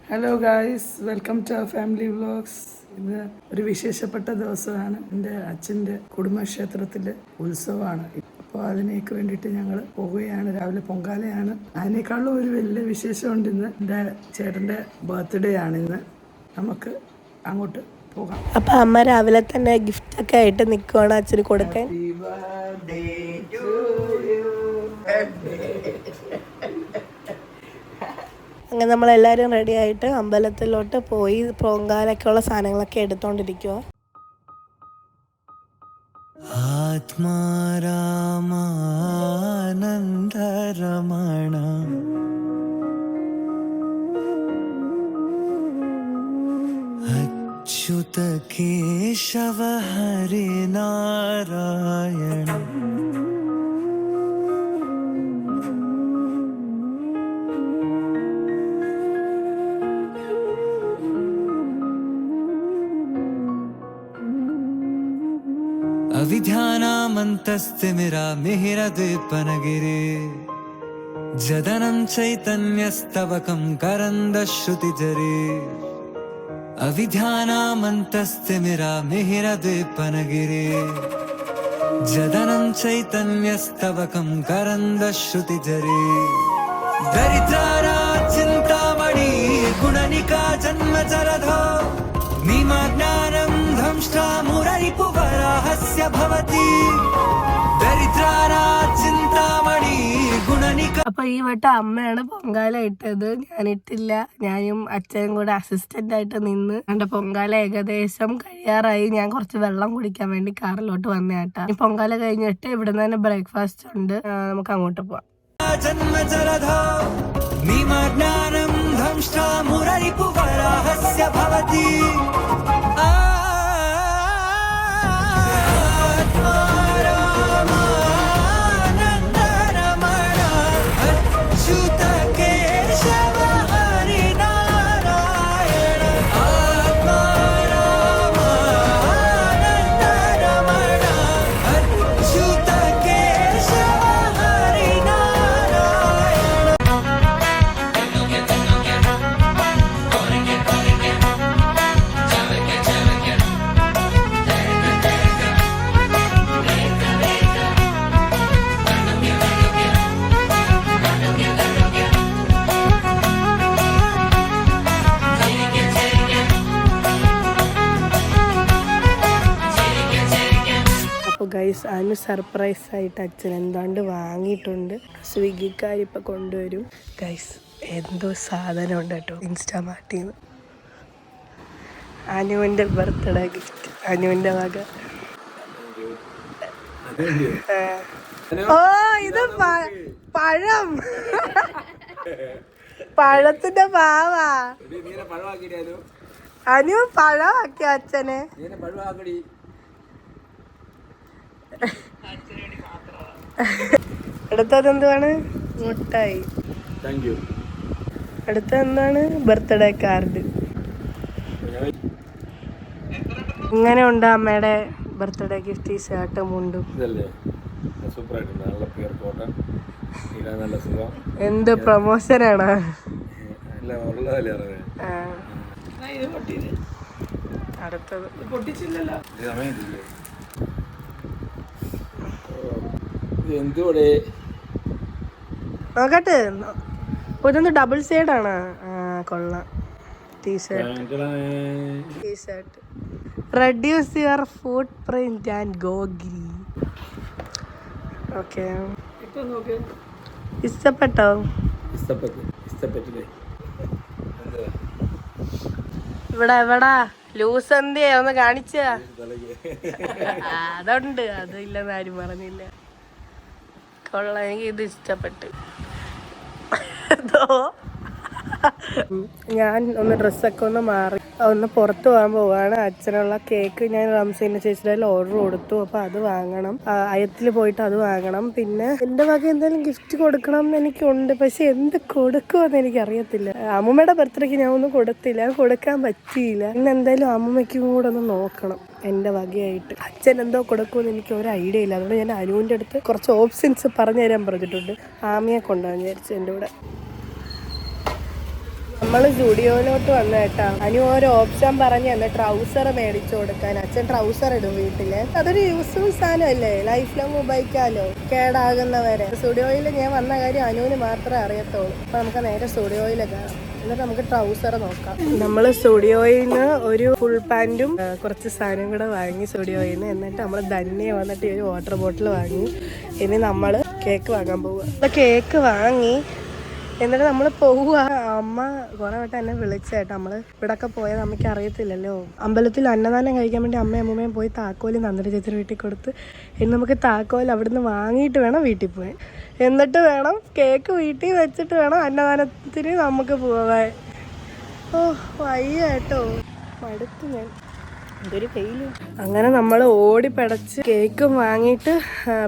Hello guys, welcome to our family vlogs. ഇന്ന് ഒരു വിശേഷപ്പെട്ട ദിവസമാണ്. എൻ്റെ അച്ഛൻ്റെ കുടുംബക്ഷേത്രത്തിലെ ഉത്സവമാണ്. അപ്പോൾ അതിനേക്ക് വേണ്ടിയിട്ട് ഞങ്ങൾ പോവുകയാണ്. രാവിലെ പൊങ്കാലയാണ്. അതിനേക്കാളും ഒരു വലിയ വിശേഷമുണ്ട്. ഇന്ന് എൻ്റെ ചേട്ടൻ്റെ ബർത്ത്ഡേ ആണ്. ഇന്ന് നമുക്ക് അങ്ങോട്ട് പോകാം. അപ്പം അമ്മ രാവിലെ തന്നെ ഗിഫ്റ്റ് ഒക്കെ ആയിട്ട് നിൽക്കുവാണ് അച്ഛന് കൊടുക്കാൻ. അങ്ങനെ നമ്മളെല്ലാവരും റെഡി ആയിട്ട് അമ്പലത്തിലോട്ട് പോയി പൊങ്കാലൊക്കെയുള്ള സാധനങ്ങളൊക്കെ എടുത്തോണ്ടിരിക്കുക. ആത്മാരാമാനന്ദരമണ അച്യുത കേശവ ഹരിനാരായണ अविध्यानामन्तस्तिमिरामिहिरद्वीपनगिरे जदनं चैतन्यस्तवकं करन्दश्रुतिजरे अविध्यानामन्तस्तिमिरामिहिरद्वीपनगिरे जदनं चैतन्यस्तवकं करन्दश्रुतिजरे दरिद्राराचिन्तामणि गुणनिका जन्मजरधो निमग्नानं ध्वंष्टा मुररिपुवराहस्य भवति दरिद्राराचिन्तामणि गुणनिका. അപ്പൊ ഈ വട്ടം അമ്മയാണ് പൊങ്കാല ഇട്ടത്, ഞാനിട്ടില്ല. ഞാനും അച്ഛനും കൂടെ അസിസ്റ്റന്റ് ആയിട്ട് നിന്ന്. എന്റെ പൊങ്കാല ഏകദേശം കഴിയാറായി. ഞാൻ കുറച്ച് വെള്ളം കുടിക്കാൻ വേണ്ടി കാറിലോട്ട് വന്നേട്ടാ. ഈ പൊങ്കാല കഴിഞ്ഞിട്ട് ഇവിടുന്ന് തന്നെ ബ്രേക്ക്ഫാസ്റ്റ് ഉണ്ട്, നമുക്ക് അങ്ങോട്ട് പോവാം. जन्मजरधो निमग्नानं ध्वंष्टा मुररिपुवराहस्य भवति आत्मारामानन्दरमण अच्युत केशव हरिनारायण आत्मारामानन्दरमण अच्युत केशव ഗൈസ്, അതിന് സർപ്രൈസ് ആയിട്ട് അച്ഛൻ എന്താണ്ട് വാങ്ങിയിട്ടുണ്ട്. സ്വിഗ്ഗിക്കാരിപ്പോൾ കൊണ്ടുവരും. ഗൈസ്, എന്തോ സാധനം ഉണ്ട് കേട്ടോ, ഇൻസ്റ്റാമാർട്ടിന്ന്. അനുവിൻ്റെ ബർത്ത്ഡേ ഗിഫ്റ്റ്, അനുവിൻ്റെ വക. ഓ, ഇത് പഴം, പഴത്തിന്റെ പാവാ. അനു പഴമാക്കിയ അച്ഛനെ. അടുത്തത് എന്താണ്? മുട്ടായി. അടുത്തത് എന്താണ്? Birthday card. ഇങ്ങനെ ഉണ്ട് അമ്മയുടെ ബർത്ത്ഡേ ഗിഫ്റ്റ്. ഈ ഷർട്ടും മുണ്ടും എന്ത് പ്രൊമോഷനാണ്. അടുത്തത് പൊട്ടിച്ചില്ലല്ലോ. നോക്കട്ടെ, ഇതൊന്ന് ഡബിൾ സൈഡാണ്. കൊള്ളാം. T-shirt reduce your footprint and go green. Okay, ഇഷ്ടപ്പെട്ടോ? ഇവിടെ എവിടാ ലൂസ് എന്തിയാ ഒന്ന് കാണിച്ച? അതുണ്ട്, അതില്ലെന്ന് ആരും പറഞ്ഞില്ല. കൊള്ളാം, എനിക്ക് ഇത് ഇഷ്ടപ്പെട്ടു. ഞാൻ ഒന്ന് ഡ്രസ്സൊക്കെ ഒന്ന് മാറി ഒന്ന് പുറത്ത് പോകാൻ പോവാണ്. അച്ഛനുള്ള കേക്ക് ഞാൻ റംസീന ചേച്ചിയുടെ ഓർഡർ കൊടുത്തു. അപ്പോൾ അത് വാങ്ങണം. അയത്തിൽ പോയിട്ട് അത് വാങ്ങണം. പിന്നെ എൻ്റെ വക എന്തെങ്കിലും ഗിഫ്റ്റ് കൊടുക്കണം എന്ന് എനിക്കുണ്ട്. പക്ഷെ എന്ത് കൊടുക്കുമെന്ന് എനിക്കറിയത്തില്ല. അമ്മൂമ്മയുടെ ബർത്ത്ഡേക്ക് ഞാൻ ഒന്നും കൊടുത്തില്ല, കൊടുക്കാൻ പറ്റിയില്ല. ഇന്ന് എന്തായാലും അമ്മൂമ്മയ്ക്കും കൂടെ ഒന്ന് നോക്കണം എൻ്റെ വകയായിട്ട്. അച്ഛൻ എന്തോ കൊടുക്കുമെന്ന് എനിക്ക് ഒരു ഐഡിയ ഇല്ല. അതുകൊണ്ട് ഞാൻ അനുവിൻ്റെ അടുത്ത് കുറച്ച് ഓപ്ഷൻസ് പറഞ്ഞു തരാൻ പറഞ്ഞിട്ടുണ്ട്. ആമിയെ കൊണ്ടുപോകാൻ വിചാരിച്ചു എൻ്റെ കൂടെ. നമ്മൾ സ്റ്റുഡിയോയിലോട്ട് വന്നു കേട്ടോ. അനു ഓരോ ഓപ്ഷൻ പറഞ്ഞു തന്നെ ട്രൗസർ മേടിച്ചു കൊടുക്കാൻ. അച്ഛൻ ട്രൗസർ ഇടും വീട്ടില്. അതൊരു യൂസ്ഫുൾ സാധനമല്ലേ, ലൈഫ് ലോങ് ഉപയോഗിക്കാമല്ലോ കേടാകുന്നവരെ. സ്റ്റുഡിയോയിൽ ഞാൻ വന്ന കാര്യം അനുവിന് മാത്രമേ അറിയത്തുള്ളൂ. അപ്പൊ നമുക്ക് നേരെ സ്റ്റുഡിയോയിൽ കാണാം. എന്നിട്ട് നമുക്ക് ട്രൗസർ നോക്കാം. നമ്മൾ സ്റ്റുഡിയോയിൽ നിന്ന് ഒരു ഫുൾ പാൻറ്റും കുറച്ച് സാധനം കൂടെ വാങ്ങി സ്റ്റുഡിയോയിൽ നിന്ന്. എന്നിട്ട് നമ്മൾ തന്നെ വന്നിട്ട് ഒരു വാട്ടർ ബോട്ടിൽ വാങ്ങി. ഇനി നമ്മൾ കേക്ക് വാങ്ങാൻ പോവുക. കേക്ക് വാങ്ങി എന്നിട്ട് നമ്മൾ പോവുക. അമ്മ കുറെ വട്ടം എന്നെ വിളിച്ചേട്ടാ. നമ്മള് ഇവിടൊക്കെ പോയാൽ നമുക്ക് അറിയത്തില്ലല്ലോ. അമ്പലത്തിൽ അന്നദാനം കഴിക്കാൻ വേണ്ടി അമ്മയും അമ്മൂമ്മയും പോയി താക്കോല് നന്ദന ചേച്ചിയുടെ വീട്ടിൽ കൊടുത്ത് ഇനി നമുക്ക് താക്കോല് അവിടുന്ന് വാങ്ങിയിട്ട് വേണം വീട്ടിൽ പോയി. എന്നിട്ട് വേണം കേക്ക് വീട്ടിൽ വെച്ചിട്ട് വേണം അന്നദാനത്തിന് നമുക്ക് പോവാൻ. ഓ വയ്യ കേട്ടോ, മടുത്തു ഞാൻ. ഇതൊരു വെയിലും. അങ്ങനെ നമ്മൾ ഓടിപ്പടച്ച് കേക്കും വാങ്ങിയിട്ട്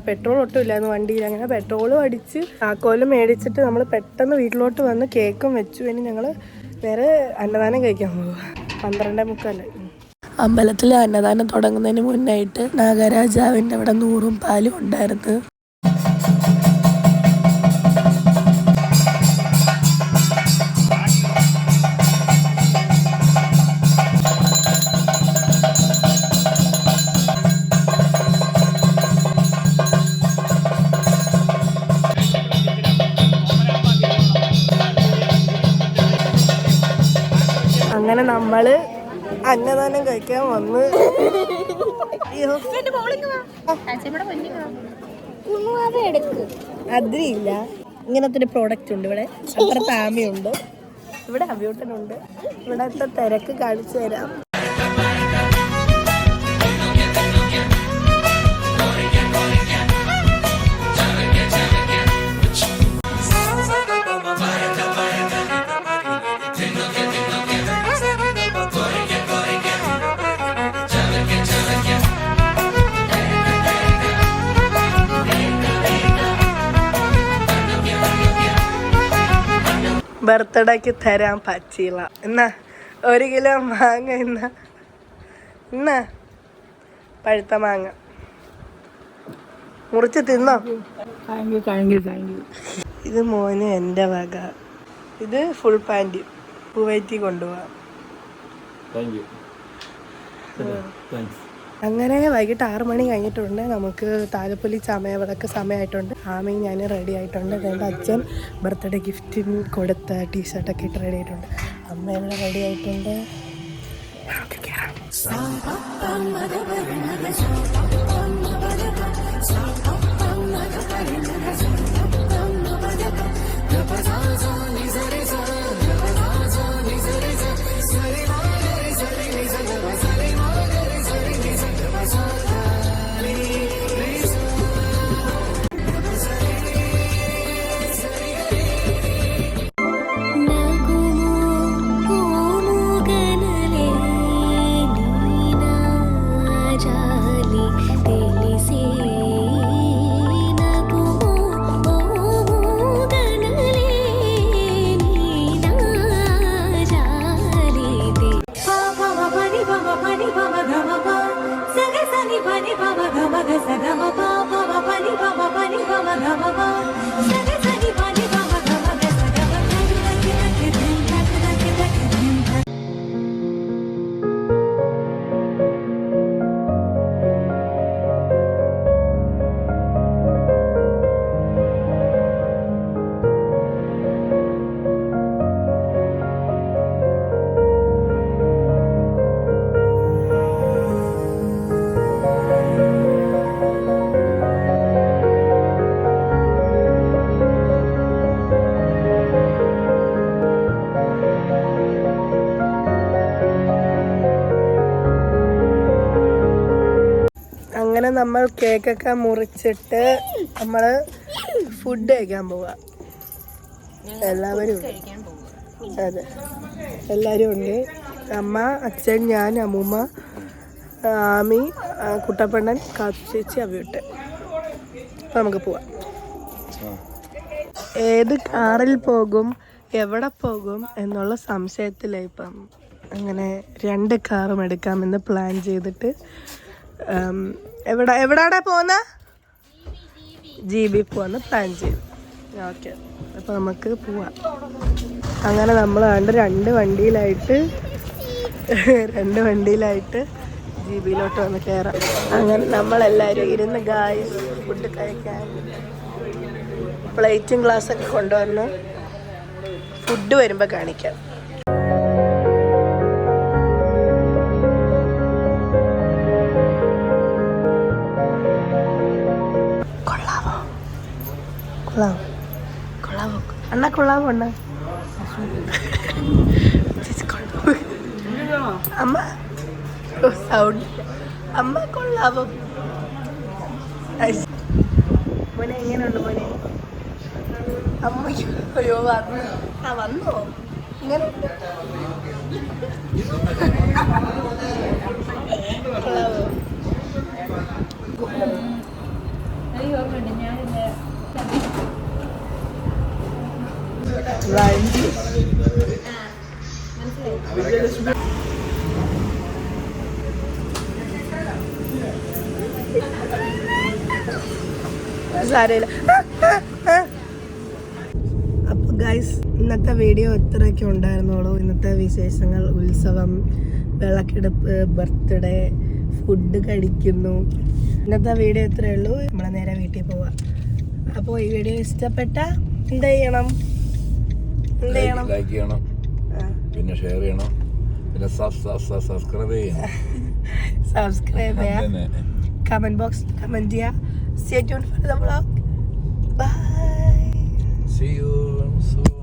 പെട്രോൾ ഒട്ടും ഇല്ലായിരുന്നു വണ്ടിയിൽ. അങ്ങനെ പെട്രോളും അടിച്ച് താക്കോലും മേടിച്ചിട്ട് നമ്മൾ പെട്ടെന്ന് വീട്ടിലോട്ട് വന്ന് കേക്കും വെച്ചു. ഇനി ഞങ്ങൾ നേരെ അന്നദാനം കഴിക്കാൻ പോകുക. 12:45. അമ്പലത്തിൽ അന്നദാനം തുടങ്ങുന്നതിന് മുന്നായിട്ട് നാഗരാജാവിൻ്റെ അവിടെ 100 പാലും ഉണ്ടായിരുന്നു. അങ്ങനെ നമ്മള് അന്നദാനം കഴിക്കാൻ വന്ന്. അതില്ല ഇങ്ങനത്തെ ഒരു പ്രോഡക്റ്റ് ഉണ്ട് ഇവിടെ. അപ്പുറത്ത് ആമയുണ്ട്, ഇവിടെ അവിയൂട്ടനുണ്ട്. ഇവിടത്തെ തിരക്ക് കാണിച്ചു തരാം. ബർത്ത്ഡേക്ക് തരാൻ പറ്റില്ല. എന്നാ 1 കിലോ മാങ്ങ. എന്നാ പഴുത്ത മാങ്ങ മുറിച്ച് തിന്നോ. ഇത് മോന് എൻ്റെ വക. ഇത് ഫുൾ പാൻറ് പൂവൈറ്റി കൊണ്ടുപോവാം. അങ്ങനെ വൈകിട്ട് 6 മണി കഴിഞ്ഞിട്ടുണ്ട്. നമുക്ക് താലപ്പൊലി സമയവിളക്ക് സമയമായിട്ടുണ്ട്. ആമയും ഞാൻ റെഡി ആയിട്ടുണ്ട്. എൻ്റെ അച്ഛൻ ബർത്ത്ഡേ ഗിഫ്റ്റിന് കൊടുത്ത ടീഷർട്ടൊക്കെ ഇട്ട് റെഡി ആയിട്ടുണ്ട്. അമ്മ ഇവിടെ റെഡി ആയിട്ടുണ്ട്. നമുക്ക് കയറാം. അങ്ങനെ നമ്മൾ കേക്കൊക്കെ മുറിച്ചിട്ട് നമ്മൾ ഫുഡ് കഴിക്കാൻ പോവാ. എല്ലാവരും ഉണ്ട്. അതെ, എല്ലാവരും ഉണ്ട്. അമ്മ, അച്ഛൻ, ഞാൻ, അമ്മൂമ്മ, ആമി, കുട്ടപ്പണ്ണൻ, കാത്തുചേച്ചി, അവിയൂട്ടൻ. അപ്പം നമുക്ക് പോവാം. ഏത് കാറിൽ പോകും, എവിടെ പോകും എന്നുള്ള സംശയത്തിലാണ് ഇപ്പം. അങ്ങനെ 2 കാറും എടുക്കാമെന്ന് പ്ലാൻ ചെയ്തിട്ട് എവിടാടെ പോകുന്ന GB പോവാന്ന് പ്ലാൻ ചെയ്തു. ഓക്കെ, അപ്പോൾ നമുക്ക് പോവാം. അങ്ങനെ നമ്മൾ കണ്ട് രണ്ട് വണ്ടിയിലായിട്ട് ജീബിയിലോട്ട് വന്ന് കയറാം. അങ്ങനെ നമ്മളെല്ലാവരും ഇരുന്ന് ഗായ്സ് ഫുഡ് കഴിക്കാൻ പ്ലേറ്റും ഗ്ലാസ്സൊക്കെ കൊണ്ടുവന്ന് ഫുഡ് വരുമ്പോൾ കാണിക്കാം. കൊള്ളാവോ അണ്ണ കൊള്ളാവോ അണ്ണ? അമ്മ സൗണ്ട് അമ്മ കൊള്ളാവോ? മോനെ എങ്ങനെയുണ്ട് മോനെ? അമ്മയ്ക്ക് അയ്യോ വന്നോ ഇങ്ങനെ കൊള്ളാവോ? സാരമില്ല. അപ്പോൾ ഗൈസ് ഇന്നത്തെ വീഡിയോ ഇത്രയൊക്കെ ഉണ്ടായിരുന്നുള്ളൂ. ഇന്നത്തെ വിശേഷങ്ങൾ, ഉത്സവം, വിളക്കെടുപ്പ്, ബർത്ത്ഡേ, ഫുഡ് കഴിക്കുന്നു. ഇന്നത്തെ വീഡിയോ ഇത്രയേ ഉള്ളൂ. നമ്മളെ നേരെ വീട്ടിൽ പോവാം. അപ്പോൾ ഈ വീഡിയോ ഇഷ്ടപ്പെട്ട എന്ത് ചെയ്യണം? ലൈക്ക് ചെയ്യണം, പിന്നെ ഷെയർ ചെയ്യണം, പിന്നെ സബ്സ്ക്രൈബ് ചെയ്യണം. സബ്സ്ക്രൈബ് ചെയ്യുക, കമന്റ് ബോക്സ് കമന്റ് ചെയ്യുക. Stay tuned for the vlog. Bye. See you soon.